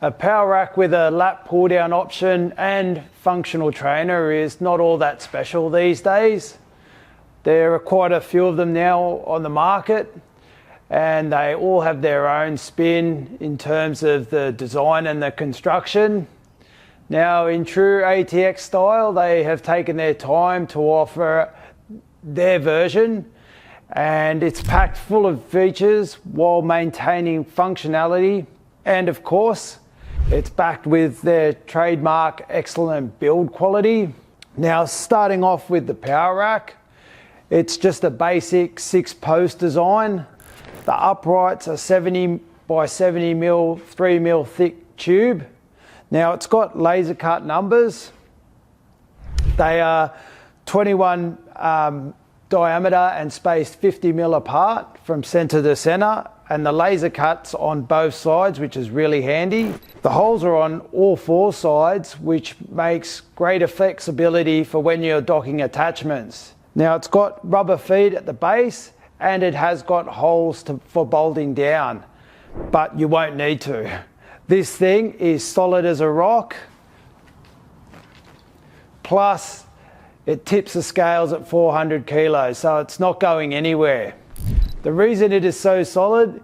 A power rack with a lat pull down option and functional trainer is not all that special these days. There are quite a few of them now on the market, and they all have their own spin in terms of the design and the construction. Now, in true ATX style, they have taken their time to offer their version, and it's packed full of features while maintaining functionality, and of course it's backed with their trademark excellent build quality. Now, starting off with the power rack, it's just a basic 6-post design. The uprights are 70 by 70 mil, 3 mil thick tube. Now, it's got laser cut numbers. They are 21 diameter and spaced 50 mil apart from center to center, and the laser cuts on both sides, which is really handy. The holes are on all 4 sides, which makes greater flexibility for when you're docking attachments. Now, it's got rubber feet at the base, and it has got holes for bolting down, but you won't need to. This thing is solid as a rock, plus it tips the scales at 400 kilos, so it's not going anywhere. The reason it is so solid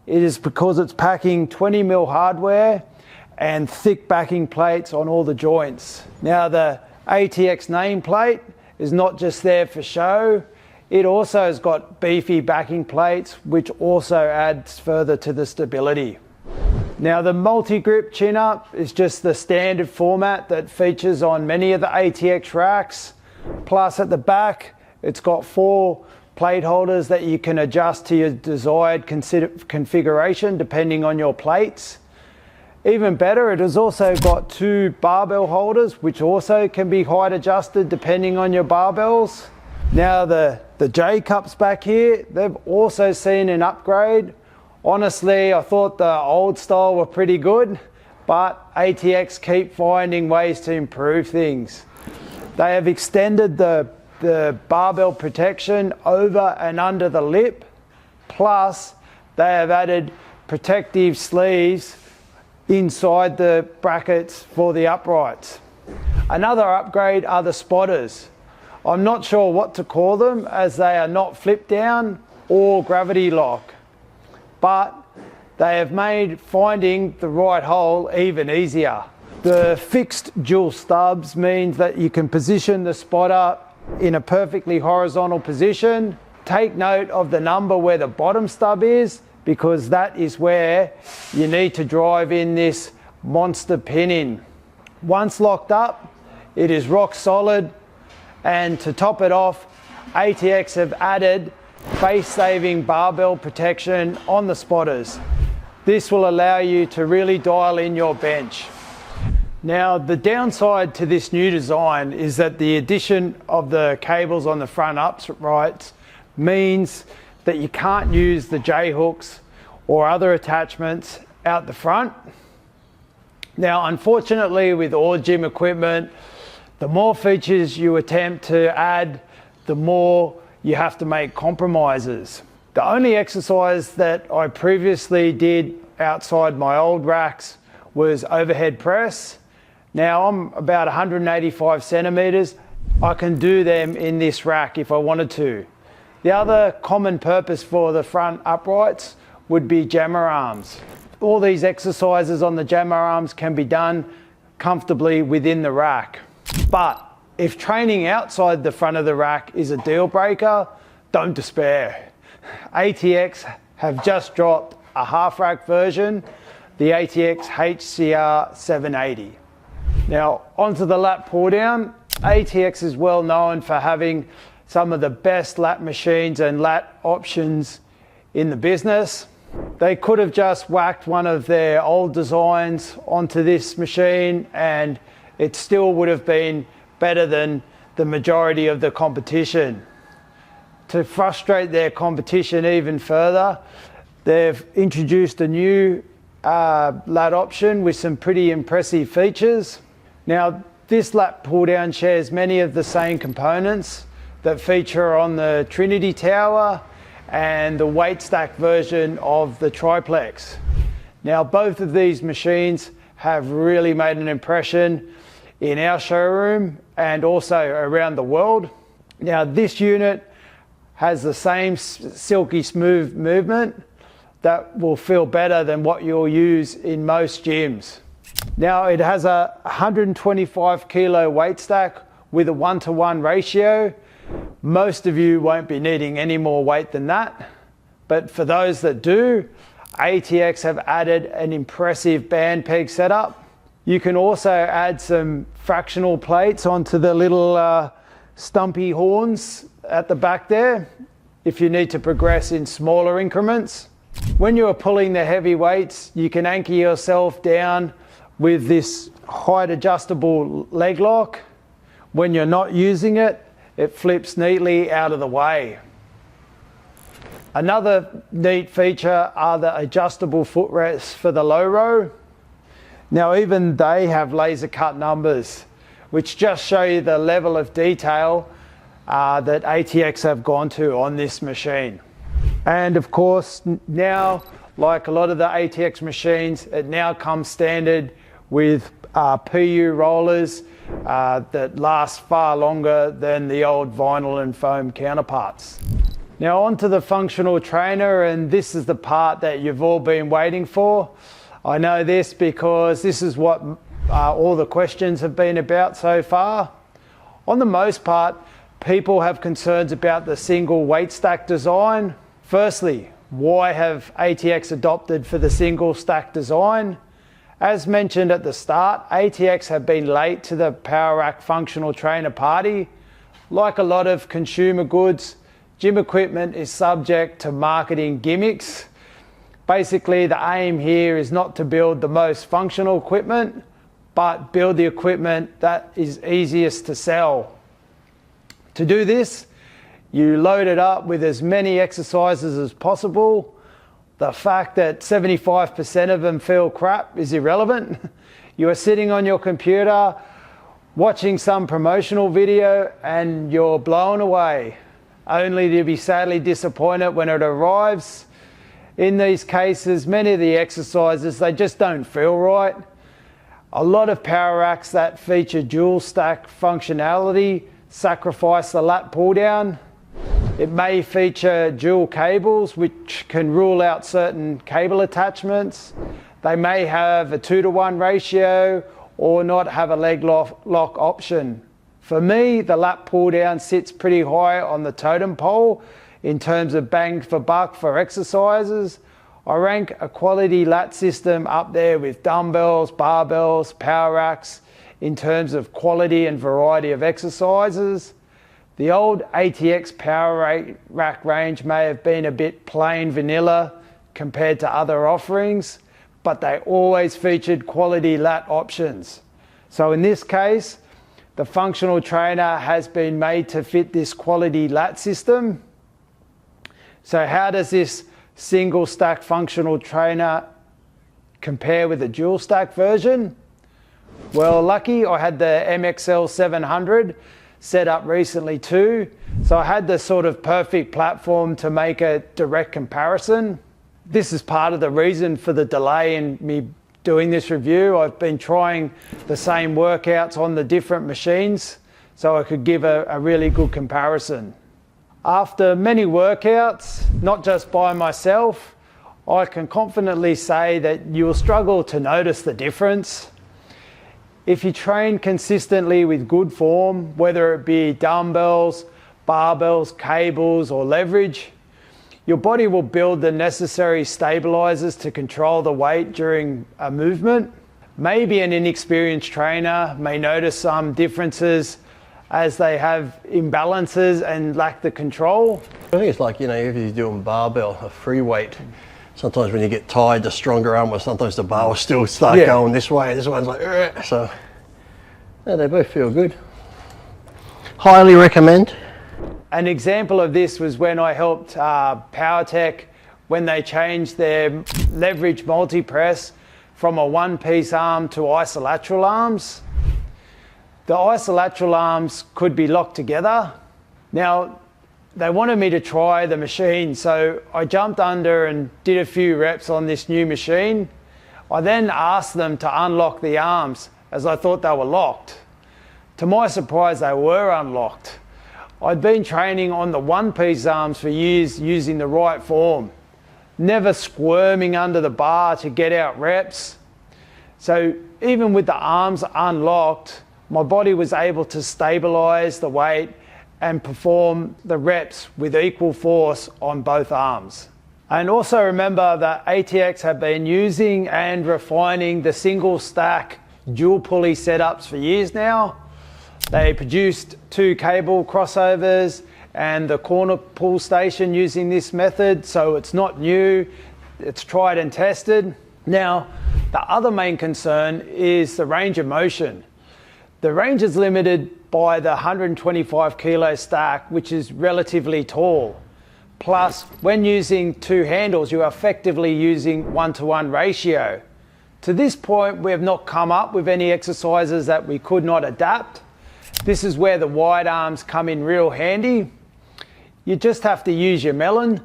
is because it's packing 20 mil hardware and thick backing plates on all the joints. Now, the ATX nameplate is not just there for show, it also has got beefy backing plates, which also adds further to the stability. Now, the multi-grip chin-up is just the standard format that features on many of the ATX racks. Plus, at the back, it's got 4 plate holders that you can adjust to your desired configuration depending on your plates. Even better, it has also got 2 barbell holders, which also can be height adjusted depending on your barbells. Now, the J-cups back here, they've also seen an upgrade. Honestly, I thought the old style were pretty good, but ATX keep finding ways to improve things. They have extended the barbell protection over and under the lip, plus they have added protective sleeves inside the brackets for the uprights. Another upgrade are the spotters. I'm not sure what to call them, as they are not flip down or gravity lock, but they have made finding the right hole even easier. The fixed dual stubs means that you can position the spotter in a perfectly horizontal position. Take note of the number where the bottom stub is, because that is where you need to drive in this monster pin in. Once locked up, it is rock solid, and to top it off, ATX have added face-saving barbell protection on the spotters. This will allow you to really dial in your bench. Now, the downside to this new design is that the addition of the cables on the front uprights means that you can't use the J-hooks or other attachments out the front. Now, unfortunately, with all gym equipment, the more features you attempt to add, the more you have to make compromises. The only exercise that I previously did outside my old racks was overhead press. Now, I'm about 185 centimeters. I can do them in this rack if I wanted to. The other common purpose for the front uprights would be jammer arms. All these exercises on the jammer arms can be done comfortably within the rack. But if training outside the front of the rack is a deal breaker, don't despair. ATX have just dropped a half rack version, the ATX-FCR-780. Now, onto the lat pull down. ATX is well known for having some of the best lat machines and lat options in the business. They could have just whacked one of their old designs onto this machine and it still would have been better than the majority of the competition. To frustrate their competition even further, they've introduced a new lat option with some pretty impressive features. Now, this lat pull down shares many of the same components that feature on the Trinity Tower and the weight stack version of the triplex. Now, both of these machines have really made an impression in our showroom and also around the world. Now this unit has the same silky smooth movement that will feel better than what you'll use in most gyms. Now it has a 125 kilo weight stack with a 1-to-1 ratio. Most of you won't be needing any more weight than that, but for those that do, ATX have added an impressive band peg setup. You can also add some fractional plates onto the little stumpy horns at the back there if you need to progress in smaller increments. When you are pulling the heavy weights, you can anchor yourself down with this height adjustable leg lock. When you're not using it, it flips neatly out of the way. Another neat feature are the adjustable footrests for the low row. Now even they have laser cut numbers, which just show you the level of detail that ATX have gone to on this machine. And of course now, like a lot of the ATX machines, it now comes standard with PU rollers that last far longer than the old vinyl and foam counterparts. Now onto the functional trainer, and this is the part that you've all been waiting for. I know this because this is what all the questions have been about so far. On the most part, people have concerns about the single weight stack design. Firstly, why have ATX adopted for the single stack design? As mentioned at the start, ATX have been late to the Power Rack functional trainer party. Like a lot of consumer goods, gym equipment is subject to marketing gimmicks. Basically, the aim here is not to build the most functional equipment, but build the equipment that is easiest to sell. To do this, you load it up with as many exercises as possible. The fact that 75% of them feel crap is irrelevant. You are sitting on your computer, watching some promotional video, and you're blown away, only to be sadly disappointed when it arrives. In these cases, many of the exercises, they just don't feel right. A lot of power racks that feature dual stack functionality sacrifice the lat pull down. It may feature dual cables, which can rule out certain cable attachments. They may have a 2-to-1 ratio or not have a leg lock option. For me, the lat pull down sits pretty high on the totem pole in terms of bang for buck for exercises. I rank a quality lat system up there with dumbbells, barbells, power racks in terms of quality and variety of exercises. The old ATX Power Rack range may have been a bit plain vanilla compared to other offerings, but they always featured quality lat options. So in this case, the functional trainer has been made to fit this quality lat system. So how does this single stack functional trainer compare with the dual stack version? Well, lucky I had the MXL700 set up recently too, so I had the sort of perfect platform to make a direct comparison. This is part of the reason for the delay in me doing this review. I've been trying the same workouts on the different machines so I could give a really good comparison. After many workouts, not just by myself, I can confidently say that you will struggle to notice the difference. If you train consistently with good form, whether it be dumbbells, barbells, cables, or leverage, your body will build the necessary stabilizers to control the weight during a movement. Maybe an inexperienced trainer may notice some differences as they have imbalances and lack the control. I think it's like, you know, if you're doing barbell, a free weight, sometimes when you get tired, the stronger arm, or sometimes the bar will still start going this way, and this one's like, ugh. So yeah, they both feel good. Highly recommend. An example of this was when I helped PowerTech when they changed their leverage multi-press from a one-piece arm to isolateral arms. The isolateral arms could be locked together. Now, they wanted me to try the machine, so I jumped under and did a few reps on this new machine. I then asked them to unlock the arms as I thought they were locked. To my surprise, they were unlocked. I'd been training on the one-piece arms for years using the right form, never squirming under the bar to get out reps. So even with the arms unlocked, my body was able to stabilize the weight and perform the reps with equal force on both arms. And also remember that ATX have been using and refining the single stack dual pulley setups for years now. They produced 2 cable crossovers and the corner pull station using this method, so it's not new, it's tried and tested. Now, the other main concern is the range of motion. The range is limited by the 125 kilo stack, which is relatively tall. Plus, when using 2 handles, you're effectively using 1-to-1 ratio. To this point, we have not come up with any exercises that we could not adapt. This is where the wide arms come in real handy. You just have to use your melon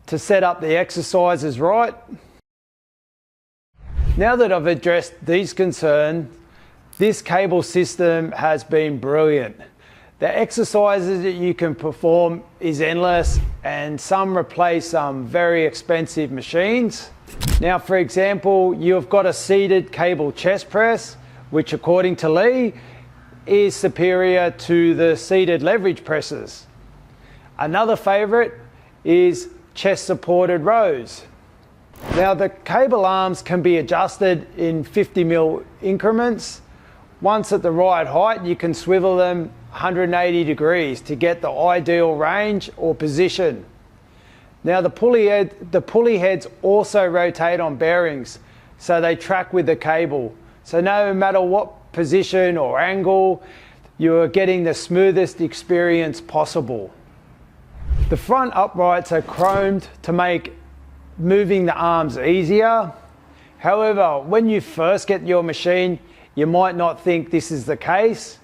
to set up the exercises right. Now that I've addressed these concerns, this cable system has been brilliant. The exercises that you can perform is endless, and some replace some very expensive machines. Now, for example, you've got a seated cable chest press, which according to Lee, is superior to the seated leverage presses. Another favorite is chest supported rows. Now, the cable arms can be adjusted in 50mm increments. Once at the right height, you can swivel them 180 degrees to get the ideal range or position. Now, the pulley heads also rotate on bearings, so they track with the cable. So no matter what position or angle, you're getting the smoothest experience possible. The front uprights are chromed to make moving the arms easier. However, when you first get your machine, you might not think this is the case.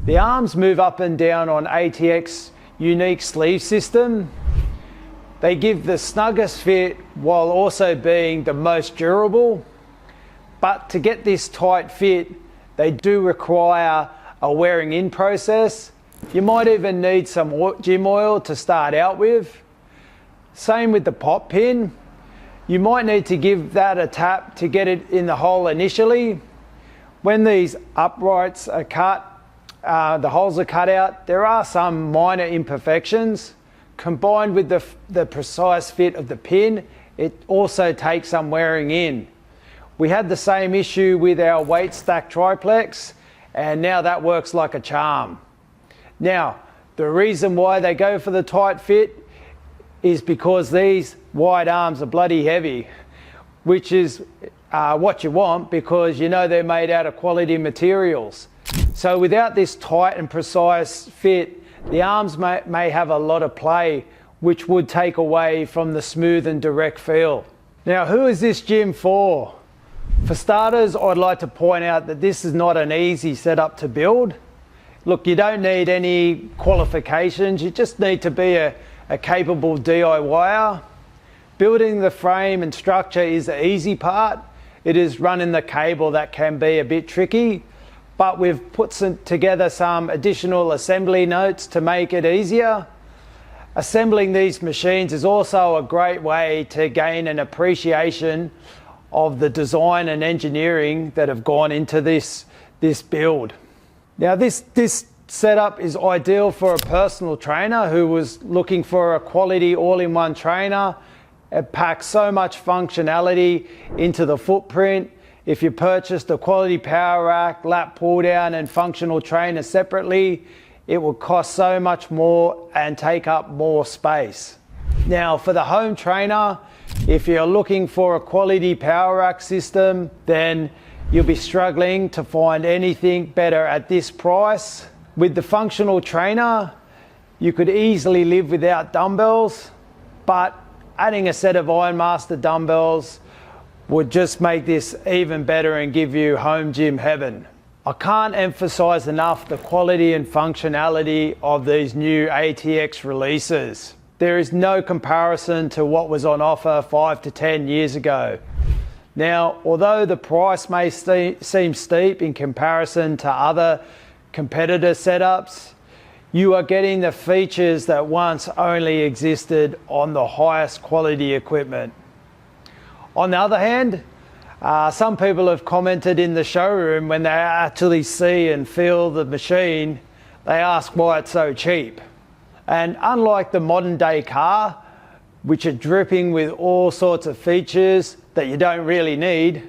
The arms move up and down on ATX unique sleeve system. They give the snuggest fit while also being the most durable. But to get this tight fit, they do require a wearing in process. You might even need some gym oil to start out with. Same with the pop pin. You might need to give that a tap to get it in the hole initially. When these uprights are cut, the holes are cut out, there are some minor imperfections. Combined with the precise fit of the pin, it also takes some wearing in. We had the same issue with our weight stack triplex, and now that works like a charm. Now, the reason why they go for the tight fit is because these wide arms are bloody heavy, which is what you want because you know they're made out of quality materials. So without this tight and precise fit, the arms may have a lot of play, which would take away from the smooth and direct feel. Now, who is this gym for? For starters, I'd like to point out that this is not an easy setup to build. Look, you don't need any qualifications, you just need to be a capable DIYer. Building the frame and structure is the easy part. It is running the cable that can be a bit tricky, but we've put together some additional assembly notes to make it easier. Assembling these machines is also a great way to gain an appreciation of the design and engineering that have gone into this build. Now this setup is ideal for a personal trainer who was looking for a quality all-in-one trainer. It packs so much functionality into the footprint. If you purchased a quality power rack, lap pull down and functional trainer separately, it will cost so much more and take up more space. Now for the home trainer, if you're looking for a quality power rack system, then you'll be struggling to find anything better at this price. With the functional trainer, you could easily live without dumbbells, but adding a set of Ironmaster dumbbells would just make this even better and give you home gym heaven. I can't emphasize enough the quality and functionality of these new ATX releases. There is no comparison to what was on offer 5 to 10 years ago. Now, although the price may seem steep in comparison to other competitor setups, you are getting the features that once only existed on the highest quality equipment. On the other hand, some people have commented in the showroom when they actually see and feel the machine, they ask why it's so cheap. And unlike the modern day car, which are dripping with all sorts of features that you don't really need,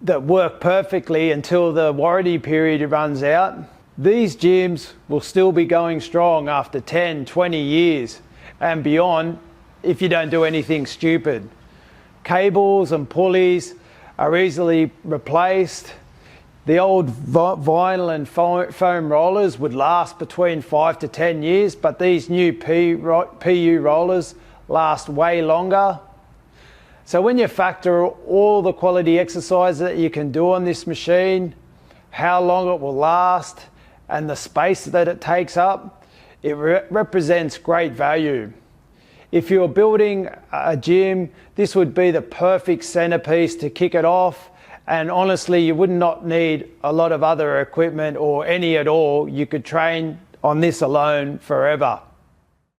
that work perfectly until the warranty period runs out, these gyms will still be going strong after 10, 20 years and beyond if you don't do anything stupid. Cables and pulleys are easily replaced. The old vinyl and foam rollers would last between 5 to 10 years, but these new PU rollers last way longer. So when you factor all the quality exercise that you can do on this machine, how long it will last, and the space that it takes up, it represents great value. If you're building a gym, this would be the perfect centerpiece to kick it off, and honestly, you would not need a lot of other equipment or any at all. You could train on this alone forever.